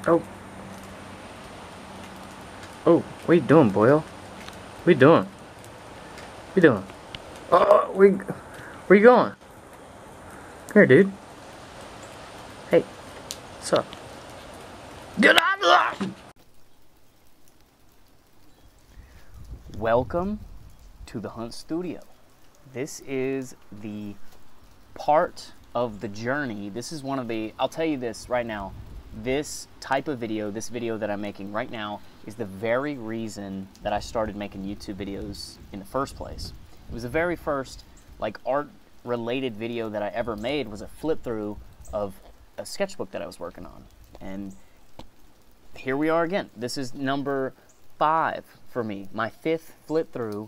Oh. Oh, what you doing, Boyle? What you doing? What you doing? Oh, where you going? Come here, dude. Hey, what's up? Get out of there! Welcome to the Hunt Studio. This is the part of the journey. This is one of the, I'll tell you this right now, this type of video, this video that I'm making right now, is the very reason that I started making YouTube videos in the first place. It was the very first like art related video that I ever made, was a flip through of a sketchbook that I was working on. And here we are again. This is number 5 for me, my 5th flip through,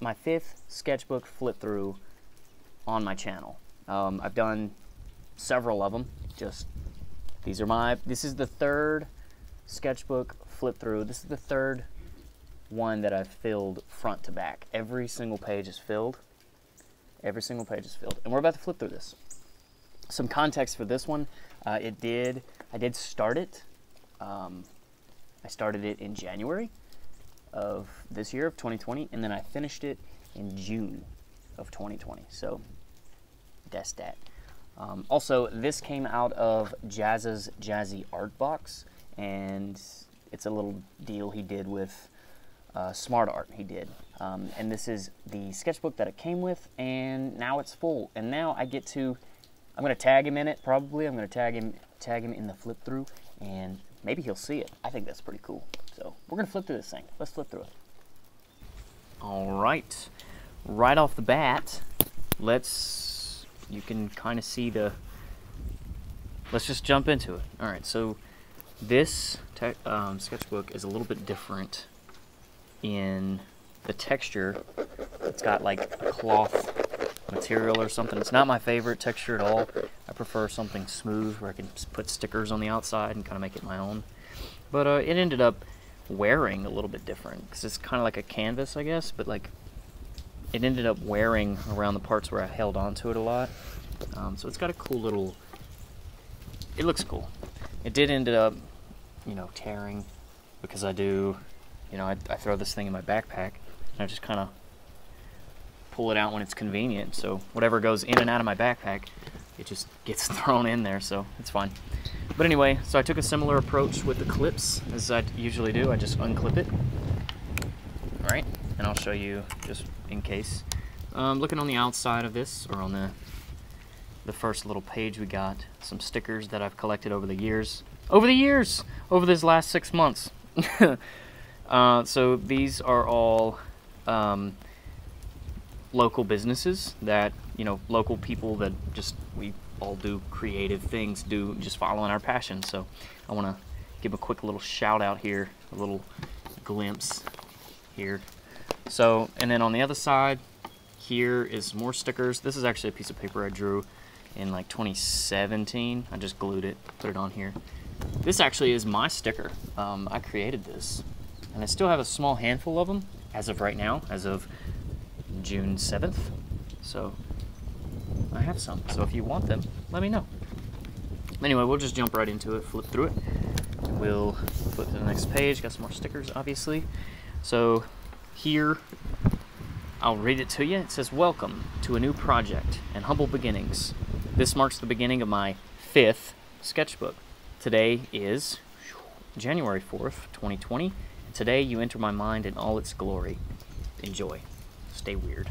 my 5th sketchbook flip through on my channel. I've done several of them. Just these are this is the 3rd sketchbook flip through. This is the 3rd one that I've filled front to back. Every single page is filled. Every single page is filled. And we're about to flip through this. Some context for this one, I did start it. I started it in January of this year, of 2020, and then I finished it in June of 2020. So that's that. Also, this came out of Jazz's Jazzy Art Box, and it's a little deal he did with Smart Art. He did, and this is the sketchbook that it came with, and now it's full. And now I get to, I'm gonna tag him in it. Probably, I'm gonna tag him in the flip through, and maybe he'll see it. I think that's pretty cool. So we're gonna flip through this thing. Let's flip through it. All right, right off the bat, you can kind of see let's just jump into it. All right, so this sketchbook is a little bit different in the texture. It's got like a cloth material or something. It's not my favorite texture at all. I prefer something smooth where I can put stickers on the outside and kind of make it my own. But it ended up wearing a little bit different because it's kind of like a canvas, I guess, but like it ended up wearing around the parts where I held onto it a lot. So it's got a cool little, it looks cool. It did end up, tearing because I throw this thing in my backpack and I just kind of pull it out when it's convenient. So whatever goes in and out of my backpack, it just gets thrown in there, so it's fine. But anyway, so I took a similar approach with the clips as I usually do. I just unclip it. All right, and I'll show you just in case. Looking on the outside of this, or on the first little page, we got some stickers that I've collected over the years. Over this last 6 months. So these are all local businesses that, local people that we all do creative things, just following our passion. So I want to give a quick little shout out here, a little glimpse here. So, and then on the other side, here is more stickers. This is actually a piece of paper I drew in like 2017. I just glued it, put it on here. This actually is my sticker. I created this, and I still have a small handful of them as of right now, as of June 7th. So I have some. So if you want them, let me know. Anyway, we'll just jump right into it, flip through it. We'll flip to the next page. Got some more stickers, obviously. So here, I'll read it to you. It says, "Welcome to a new project and humble beginnings. This marks the beginning of my 5th sketchbook. Today is January 4th, 2020. Today you enter my mind in all its glory. Enjoy. Stay weird."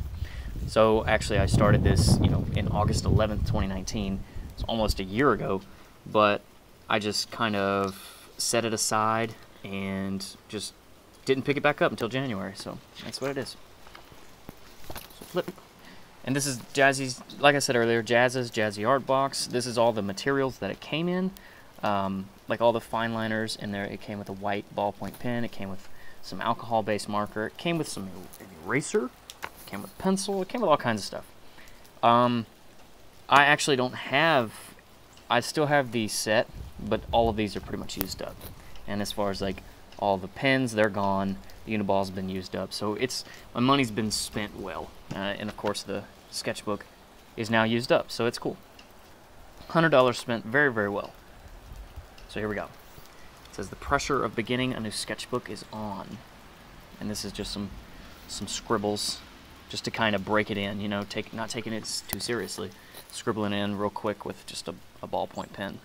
So actually I started this, in August 11th, 2019. It's almost a year ago, but I just kind of set it aside and just didn't pick it back up until January. So that's what it is. So flip. And this is Jazzy's, like I said earlier, Jazz's Jazzy Art Box. This is all the materials that it came in. Like all the fine liners in there. It came with a white ballpoint pen. It came with some alcohol-based marker. It came with some eraser. It came with pencil. It came with all kinds of stuff. I actually don't have, I still have these set, but all of these are pretty much used up. And as far as like all the pens, they're gone. The Uniball's been used up. So my money's been spent well. And of course the sketchbook is now used up, so it's cool. $100 spent very, very well. So here we go. It says the pressure of beginning a new sketchbook is on. And this is just some scribbles, just to kind of break it in, you know, not taking it too seriously. Scribbling in real quick with just a ballpoint pen.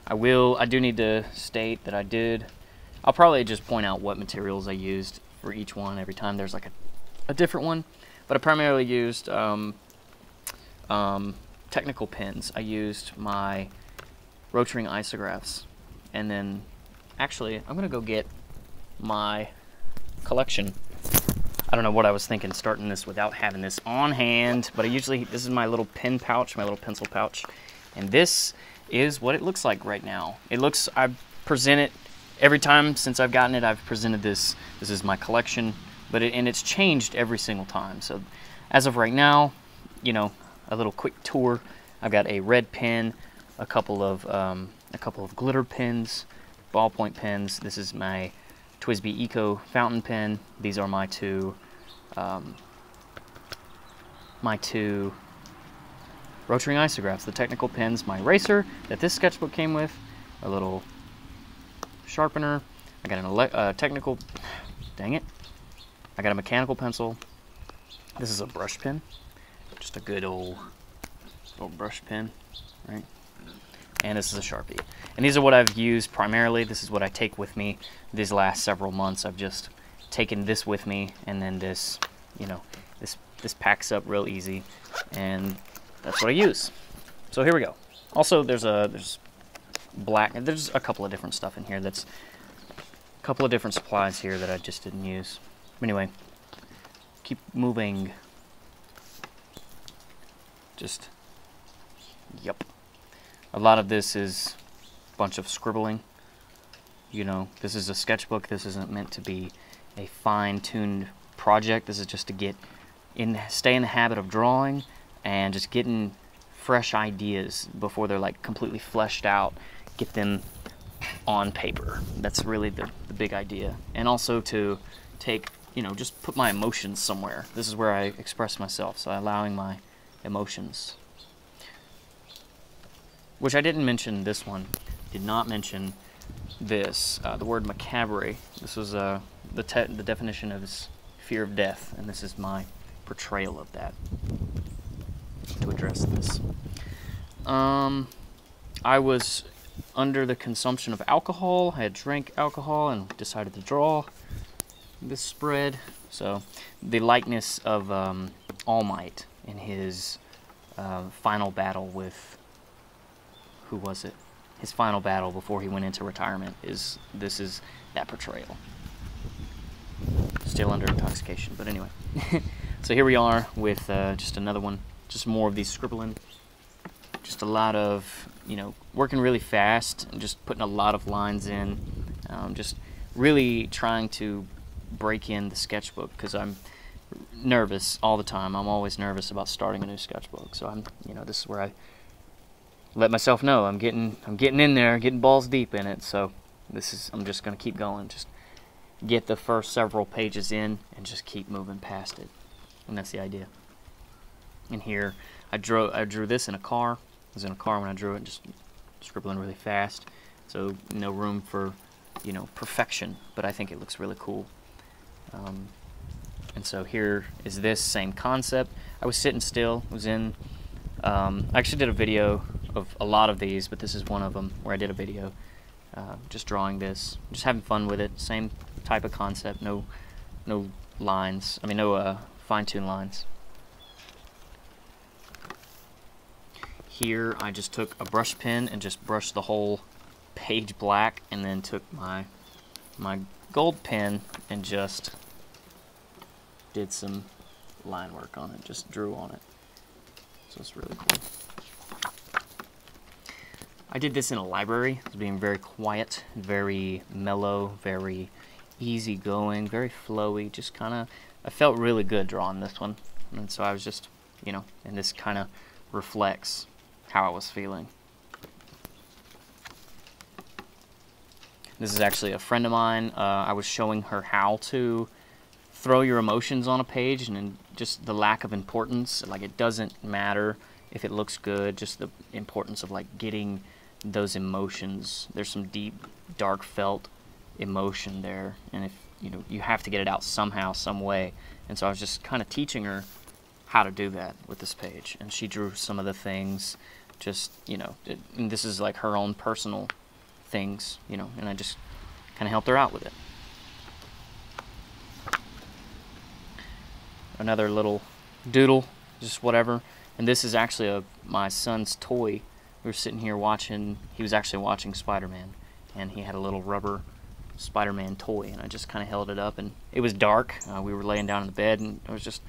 I do need to state that I'll probably just point out what materials I used for each one every time there's like a different one. But I primarily used technical pens. I used my Rotring isographs. And then, actually, I'm going to go get my collection. I don't know what I was thinking starting this without having this on hand, but this is my little pen pouch, my little pencil pouch. And this is what it looks like right now. I present it every time since I've gotten it. I've presented this. This is my collection, and it's changed every single time. So as of right now, you know, a little quick tour. I've got a red pen, a couple of glitter pens, ballpoint pens. This is my TWSBI Eco fountain pen. These are my two Rotring isographs, the technical pens, my eraser that this sketchbook came with, a little sharpener. I got a technical, dang it, I got a mechanical pencil. This is a brush pen, just a good old brush pen, right? And this is a Sharpie. And these are what I've used primarily. This is what I take with me these last several months. I've just taken this with me, and then this, you know, this packs up real easy, and that's what I use. So here we go. Also, there's a couple of different stuff in here. That's a couple of different supplies here that I just didn't use. Anyway, keep moving. Yep. A lot of this is a bunch of scribbling. You know, this is a sketchbook. This isn't meant to be a fine-tuned project. This is just to stay in the habit of drawing and just getting fresh ideas before they're like completely fleshed out. Get them on paper. That's really the big idea. And also to take, you know, just put my emotions somewhere. This is where I express myself, so allowing my emotions. Which I didn't mention this one. Did not mention this, the word macabre. This was the definition of his fear of death, and this is my portrayal of that to address this. I was under the consumption of alcohol. I had drank alcohol and decided to draw this spread. So the likeness of All Might in his final battle with, who was it? His final battle before he went into retirement is that portrayal. Still under intoxication, but anyway. So here we are with just another one, just more of these scribbling. Just a lot of, you know, working really fast and just putting a lot of lines in. Just really trying to break in the sketchbook because I'm nervous all the time. I'm always nervous about starting a new sketchbook. So this is where I let myself know I'm getting in there, getting balls deep in it. So I'm just gonna keep going. Just get the first several pages in and just keep moving past it. And that's the idea. And here I drew this in a car. I was in a car when I drew it, just scribbling really fast. So no room for, you know, perfection, but I think it looks really cool. And so here is this same concept. I was sitting still. I actually did a video of a lot of these, but this is one of them where I did a video just drawing this, just having fun with it. Same type of concept, no lines. I mean, no fine-tuned lines. Here I just took a brush pen and just brushed the whole page black, and then took my gold pen and just did some line work on it, just drew on it. So it's really cool. I did this in a library. It was being very quiet, very mellow, very easygoing, very flowy. Just kind of, I felt really good drawing this one. And so I was just, you know, and this kind of reflects how I was feeling. This is actually a friend of mine. I was showing her how to throw your emotions on a page, and then just the lack of importance. Like, it doesn't matter if it looks good, just the importance of like getting those emotions. There's some deep, dark felt emotion there, and if you have to get it out somehow, some way. And so I was just kind of teaching her how to do that with this page, and she drew some of the things, just and this is like her own personal things, and I just kind of helped her out with it. Another little doodle, just whatever. And this is actually my son's toy. We were sitting here watching, he was actually watching Spider-Man, and he had a little rubber Spider-Man toy, and I just kind of held it up, and it was dark. We were laying down in the bed, and it was just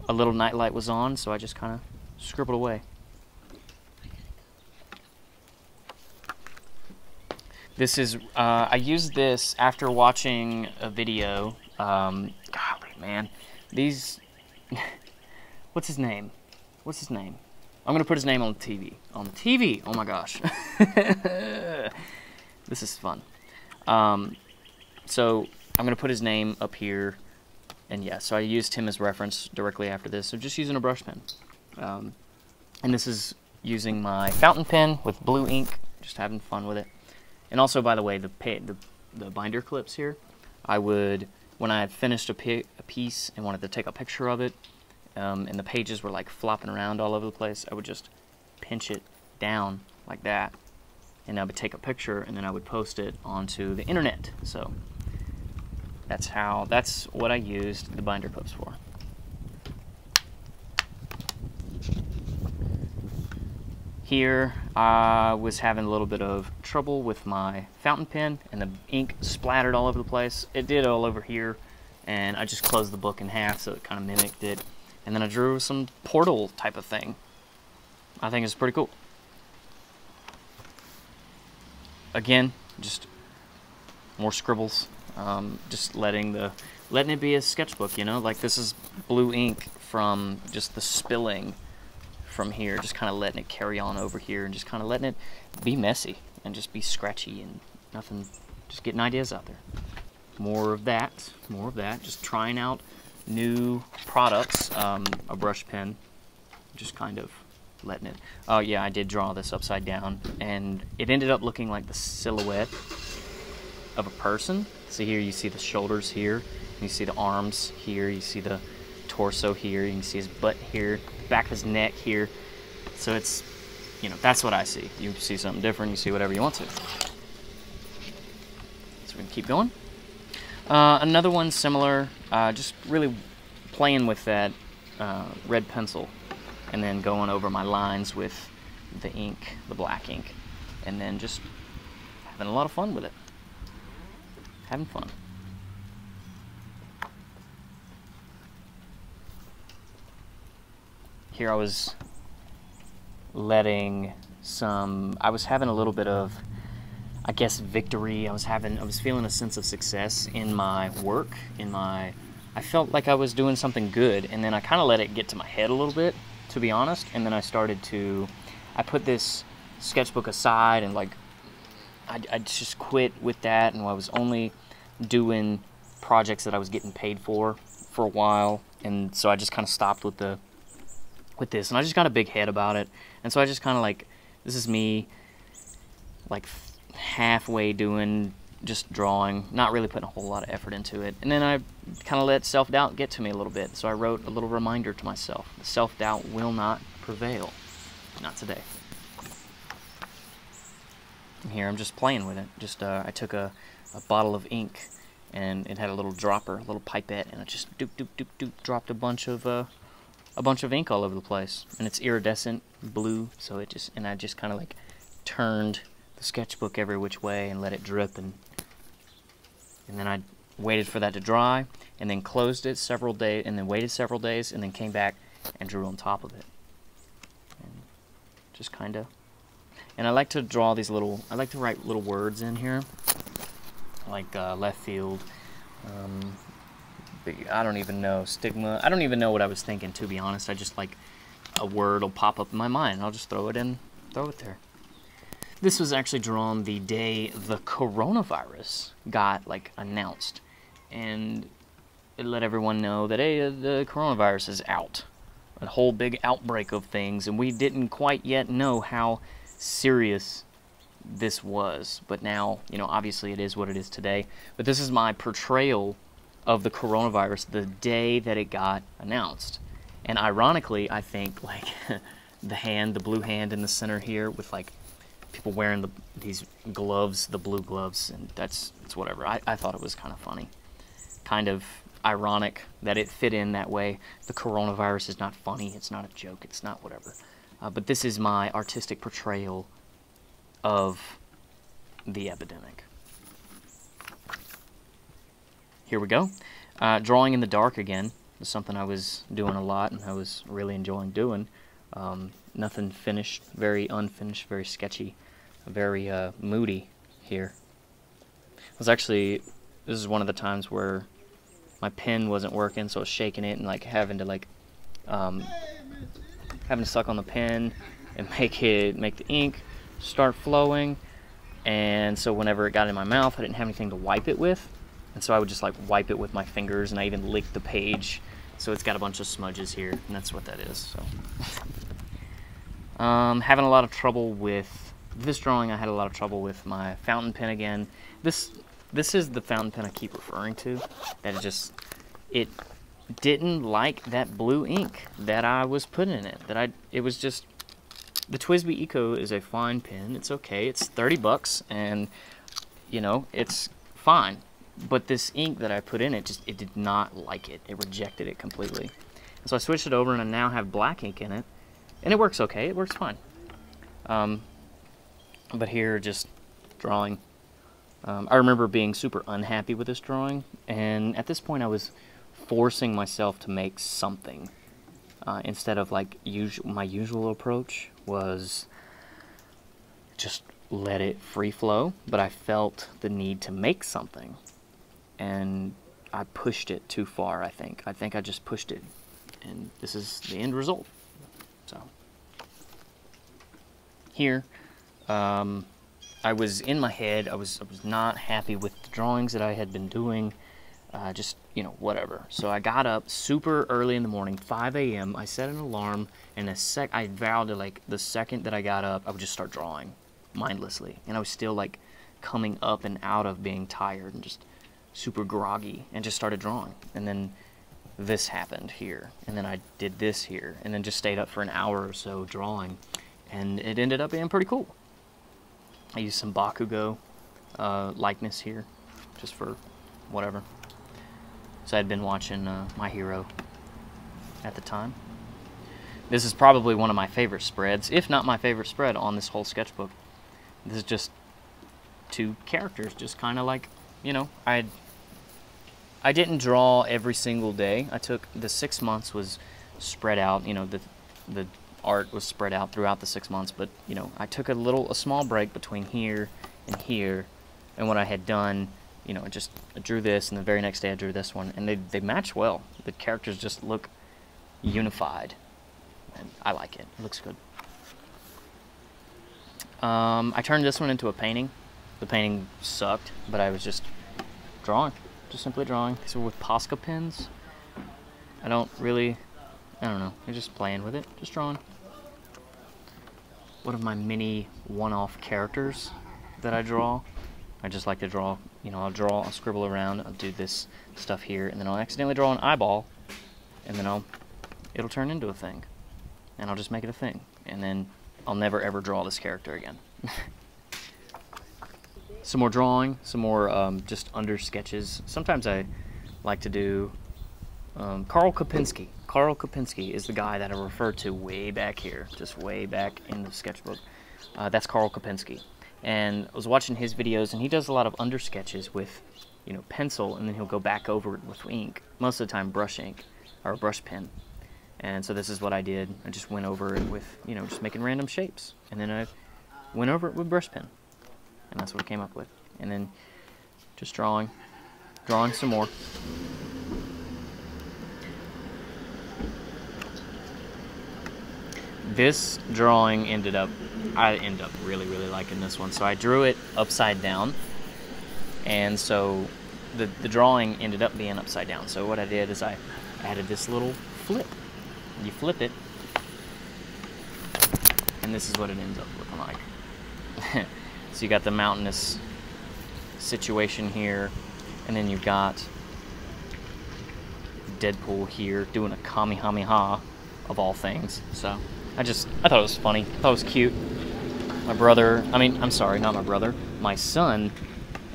a little night light was on, so I just kind of scribbled away. This is, I used this after watching a video. Golly, man. These, what's his name? What's his name? I'm going to put his name on the TV. On the TV! Oh my gosh. This is fun. So I'm going to put his name up here. And yeah, so I used him as reference directly after this. So just using a brush pen. And this is using my fountain pen with blue ink. Just having fun with it. And also, by the way, the binder clips here, I would, when I had finished a piece and wanted to take a picture of it, and the pages were like flopping around all over the place, I would just pinch it down like that, and I would take a picture, and then I would post it onto the internet. So that's what I used the binder clips for. Here, I was having a little bit of trouble with my fountain pen, and the ink splattered all over the place. It did all over here, and I just closed the book in half so it kind of mimicked it. And then I drew some portal type of thing. I think it's pretty cool. Again, just more scribbles. Just letting it be a sketchbook, like this is blue ink from just the spilling from here, just kind of letting it carry on over here, and just kind of letting it be messy and just be scratchy and nothing, just getting ideas out there. More of that, just trying out new products. A brush pen, just kind of letting it. Oh yeah, I did draw this upside down, and it ended up looking like the silhouette of a person. So here you see the shoulders here, you see the arms here, you see the torso here, you can see his butt here, the back of his neck here. So it's, that's what I see. You see something different, you see whatever you want to. So we can keep going. Another one similar, just really playing with that red pencil, and then going over my lines with the ink, the black ink, and then just having a lot of fun with it. Having fun. Here I was letting I was having a little bit of, I guess, victory. I was feeling a sense of success in my work, I felt like I was doing something good, and then I kind of let it get to my head a little bit, to be honest, and then I put this sketchbook aside, and I just quit with that, and I was only doing projects that I was getting paid for a while, and so I just kind of stopped with this, and I just got a big head about it, and so I just kind of this is me, halfway doing just drawing, not really putting a whole lot of effort into it, and then I kind of let self-doubt get to me a little bit, so I wrote a little reminder to myself: self-doubt will not prevail, not today. And here I'm just playing with it. Just I took a bottle of ink, and it had a little dropper, a little pipette, and I just doop doop doop doop dropped a bunch of ink all over the place, and it's iridescent blue, so I just kind of turned the sketchbook every which way and let it drip, and then I waited for that to dry, and then closed it several days, and then waited several days, and then came back and drew on top of it. And just kind of, and I like to draw these I like to write little words in here, like left field, I don't even know, stigma. I don't even know what I was thinking, to be honest. I just a word will pop up in my mind, and I'll just throw it there. This was actually drawn the day the coronavirus got announced, and it let everyone know that, hey, the coronavirus is out. A whole big outbreak of things, and we didn't quite yet know how serious this was. But now, you know, obviously it is what it is today. But this is my portrayal of the coronavirus the day that it got announced. And ironically, I think, like, the blue hand in the center here with, like, people wearing these gloves, the blue gloves, and it's whatever. I thought it was kind of funny. Kind of ironic that it fit in that way. The coronavirus is not funny, it's not a joke, it's not whatever. But this is my artistic portrayal of the epidemic. Here we go. Drawing in the dark again is something I was doing a lot and I was really enjoying doing. Nothing finished, very unfinished, very sketchy, very moody here. This is one of the times where my pen wasn't working, so I was shaking it and like having to suck on the pen and make the ink start flowing. And so whenever it got in my mouth, I didn't have anything to wipe it with, and so I would just like wipe it with my fingers, and I even licked the page, so it's got a bunch of smudges here, and that's what that is. So having a lot of trouble with this drawing. I had a lot of trouble with my fountain pen again. This is the fountain pen I keep referring to. That it didn't like that blue ink that I was putting in it. It was just, the TWSBI Eco is a fine pen. It's okay. It's 30 bucks, and you know, it's fine. But this ink that I put in it, it did not like it. It rejected it completely. And so I switched it over, and I now have black ink in it, and it works okay. It works fine. But here, just drawing. I remember being super unhappy with this drawing, and at this point I was forcing myself to make something instead of like my usual approach was just let it free flow. But I felt the need to make something, and I pushed it too far. I think I just pushed it, and this is the end result. So here, I was in my head. I was not happy with the drawings that I had been doing. Just, you know, whatever. So I got up super early in the morning, 5 a.m. I set an alarm, and I vowed to, like, the second that I got up, I would just start drawing mindlessly. And I was still, like, coming up and out of being tired and just super groggy, and just started drawing. And then this happened here, and then I did this here, and then just stayed up for an hour or so drawing, and it ended up being pretty cool. I used some Bakugo likeness here, just for whatever. So I'd been watching My Hero at the time. This is probably one of my favorite spreads, if not my favorite spread on this whole sketchbook. This is just two characters, just kind of like, you know, I didn't draw every single day. I took, the 6 months was spread out, you know, the art was spread out throughout the 6 months, but, you know, I took a small break between here and here, and what I had done, you know, I drew this, and the very next day I drew this one, and they match well. The characters just look unified, and I like it. It looks good. I turned this one into a painting. The painting sucked, but I was just drawing, just simply drawing. These were with Posca pens. I don't know, I'm just playing with it, just drawing. One of my mini one-off characters that I draw. I just like to draw, you know, I'll scribble around, I'll do this stuff here, and then I'll accidentally draw an eyeball, and then it'll turn into a thing, and I'll just make it a thing, and then I'll never ever draw this character again. Some more drawing, some more just under sketches. Sometimes I like to do Karl Kopinski. Karl Kopinski is the guy that I referred to way back here, just way back in the sketchbook. That's Karl Kopinski. And I was watching his videos, and he does a lot of under sketches with, you know, pencil, and then he'll go back over it with ink. Most of the time brush ink, or a brush pen. And so this is what I did. I just went over it with, you know, just making random shapes. And then I went over it with brush pen. And that's what I came up with. And then just drawing some more. This drawing I ended up really, really liking this one. So I drew it upside down, and so the drawing ended up being upside down. So what I did is I added this little flip. You flip it, and this is what it ends up looking like. So you got the mountainous situation here, and then you've got Deadpool here doing a Kamehameha of all things. So I thought it was funny. I thought it was cute. My brother, I'm sorry, not my brother, my son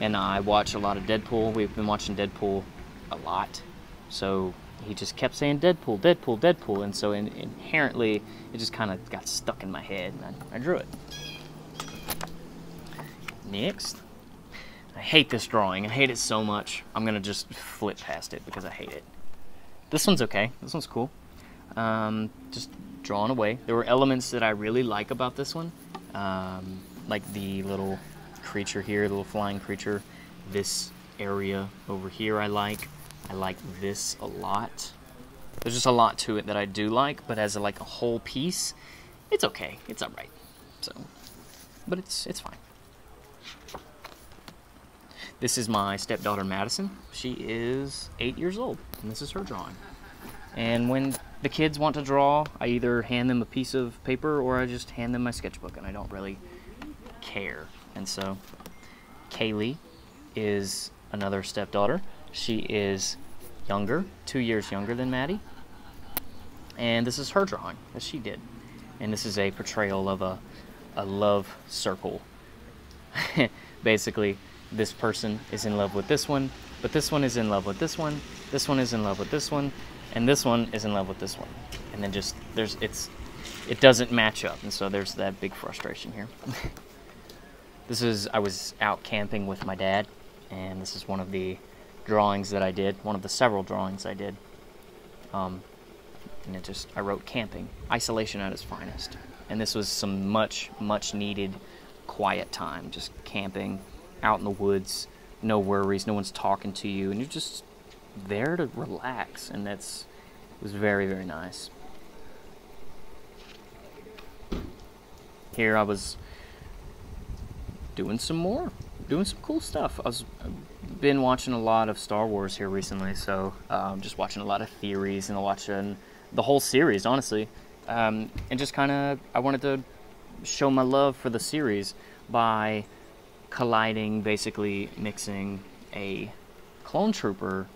and I watch a lot of Deadpool. We've been watching Deadpool a lot. So he just kept saying Deadpool, Deadpool, Deadpool. And so inherently, it just kind of got stuck in my head, and I drew it. Next. I hate this drawing. I hate it so much. I'm going to just flip past it because I hate it. This one's okay. This one's cool. Just drawing away. There were elements that I really like about this one. Like the little creature here, the little flying creature. This area over here I like. I like this a lot. There's just a lot to it that I do like, but as a whole piece, it's okay. It's alright. So, but it's fine. This is my stepdaughter Madison. She is 8 years old, and this is her drawing. And when the kids want to draw, I either hand them a piece of paper or I just hand them my sketchbook, and I don't really care. And so Kaylee is another stepdaughter. She is younger, 2 years younger than Maddie. And this is her drawing that she did. And this is a portrayal of a love circle. Basically, this person is in love with this one, but this one is in love with this one is in love with this one, and this one is in love with this one. And then just, it doesn't match up, and so there's that big frustration here. I was out camping with my dad, and this is one of the drawings that I did, one of the several drawings I did. And I wrote camping, isolation at its finest. And this was some much needed quiet time, just camping, out in the woods, no worries, no one's talking to you, and you're just there to relax, and it was very, very nice. Here I was doing some cool stuff. I've been watching a lot of Star Wars here recently, so just watching a lot of theories and watching the whole series, honestly, and just kind of, I wanted to show my love for the series by basically mixing a clone trooper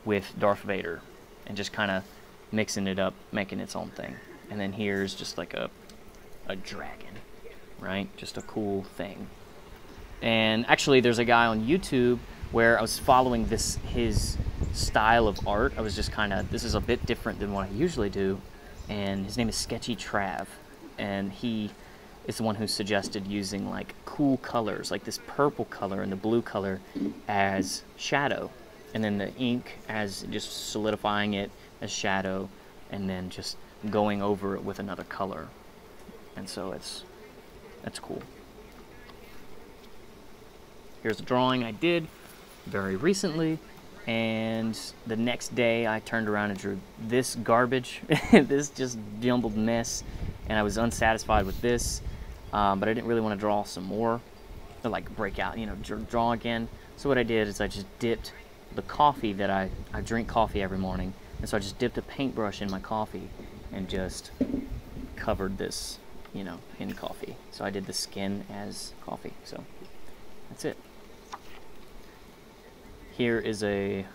with Darth Vader and just kind of mixing it up, making its own thing. And then here's just like a dragon, right? Just a cool thing. And actually there's a guy on YouTube where I was following his style of art. I was just this is a bit different than what I usually do. And his name is Sketchy Trav. And he is the one who suggested using like cool colors, like this purple color and the blue color as shadow, and then the ink as just solidifying it as shadow, and then just going over it with another color. And so that's cool. Here's a drawing I did very recently, and the next day I turned around and drew this garbage, this just jumbled mess, and I was unsatisfied with this. But I didn't really want to draw some more, or like break out, draw again. So what I did is I just dipped the coffee that I drink coffee every morning, and so I just dipped a paintbrush in my coffee and just covered this, in coffee. So I did the skin as coffee. So that's it. Here is a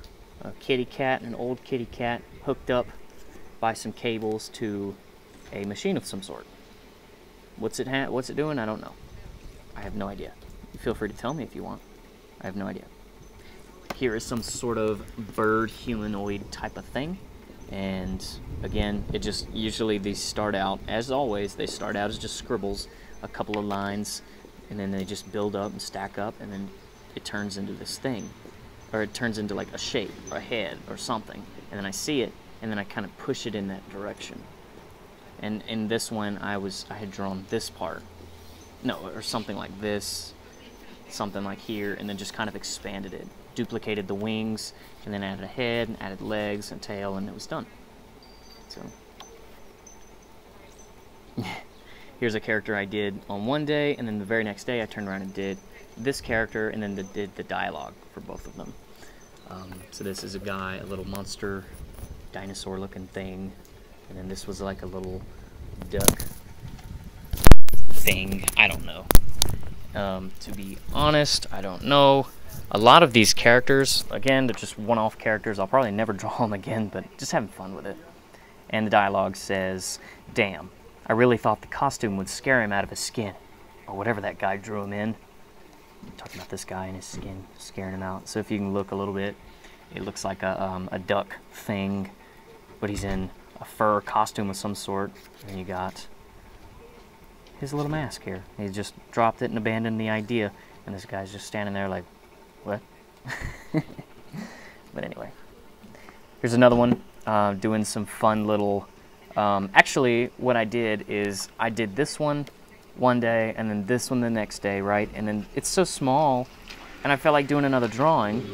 kitty cat, an old kitty cat, hooked up by some cables to a machine of some sort. What's it doing? I don't know. I have no idea. Feel free to tell me if you want. I have no idea. Here is some sort of bird humanoid type of thing. And again, usually these start out, as always, they start out as just scribbles, a couple of lines, and then they just build up and stack up, and then it turns into this thing. Or it turns into like a shape, or a head, or something. And then I see it, and then I kind of push it in that direction. And in this one, I had drawn this part. No, or something like this, something like here, and then just kind of expanded it. Duplicated the wings, and then added a head, and added legs and tail, and it was done. So, here's a character I did on one day, and then the very next day I turned around and did this character, and then did the dialogue for both of them. So this is a guy, a little monster, dinosaur-looking thing. And then this was like a little duck thing. I don't know. To be honest, I don't know. A lot of these characters, again, they're just one-off characters. I'll probably never draw them again, but just having fun with it. And the dialogue says, "Damn, I really thought the costume would scare him out of his skin." Or whatever that guy drew him in. I'm talking about this guy and his skin scaring him out. So if you can look a little bit, it looks like a duck thing, but he's in a fur costume of some sort. And you got his little mask here. He just dropped it and abandoned the idea. And this guy's just standing there like, what? But anyway, here's another one, doing some fun little, actually what I did is I did this one day and then this one the next day, right? And then it's so small and I felt like doing another drawing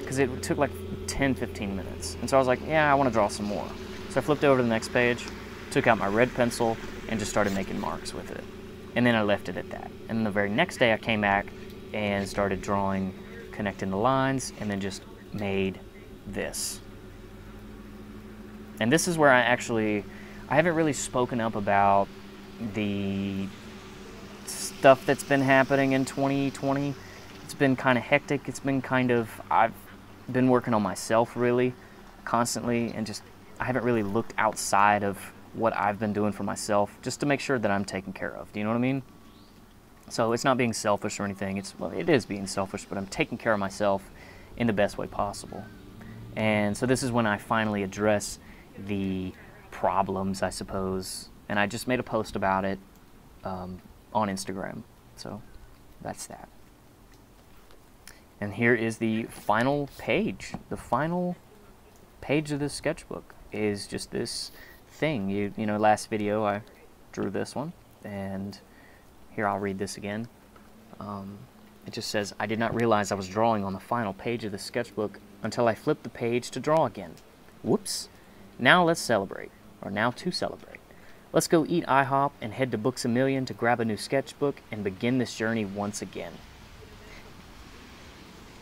because it took like 10-15 minutes. And so I was like, yeah, I want to draw some more. So I flipped over to the next page, took out my red pencil and just started making marks with it. And then I left it at that. And then the very next day I came back and started drawing, connecting the lines, and then just made this. And this is where I haven't really spoken up about the stuff that's been happening in 2020. It's been kind of hectic. It's been I've been working on myself really constantly, and just I haven't really looked outside of what I've been doing for myself just to make sure that I'm taken care of. Do you know what I mean? So it's not being selfish or anything. Well, it is being selfish, but I'm taking care of myself in the best way possible. And so this is when I finally address the problems, I suppose. And I just made a post about it on Instagram. So that's that. And here is the final page. The final page of this sketchbook is just this thing. You know, last video I drew this one, and here I'll read this again. It just says, "I did not realize I was drawing on the final page of the sketchbook until I flipped the page to draw again. Whoops. Now let's celebrate, or now to celebrate. Let's go eat IHOP and head to Books A Million to grab a new sketchbook and begin this journey once again."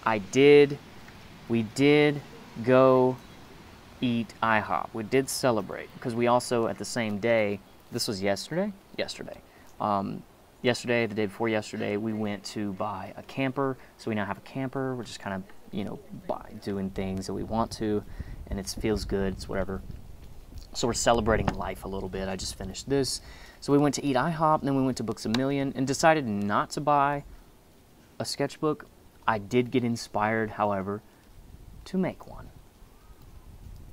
We did go eat IHOP. We did celebrate, because we also, at the same day, this was yesterday? Yesterday, the day before yesterday, we went to buy a camper. So we now have a camper. We're just kind of, you know, doing things that we want to, and it feels good, it's whatever. So we're celebrating life a little bit. I just finished this. So we went to eat IHOP, and then we went to Books A Million, and decided not to buy a sketchbook. I did get inspired, however, to make one.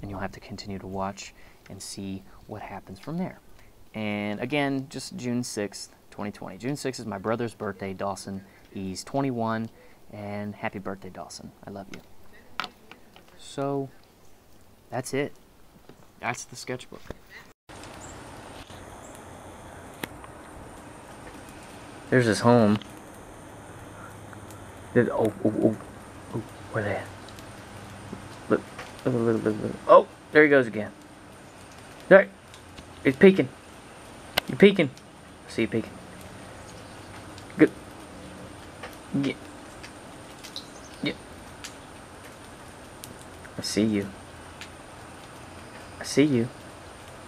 And you'll have to continue to watch and see what happens from there. And again, just June 6th, 2020. June 6th is my brother's birthday, Dawson. He's 21, and happy birthday, Dawson. I love you. So, that's it. That's the sketchbook. There's his home. Oh, where they at? Look. Oh, there he goes again. There. He's peeking. You're peeking. I see you peeking. Good. Yeah. Yeah. I see you. I see you.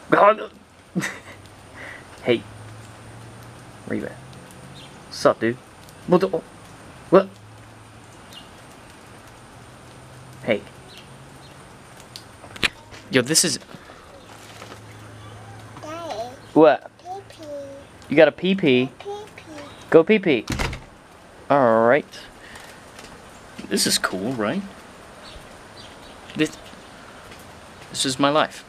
God. Hey. Where you at? What's up, dude? What the? What? Hey. Yo, this is... Daddy. What? Pee-pee. You got a pee-pee? Pee-pee. Go pee-pee. Alright. This is cool, right? This is my life.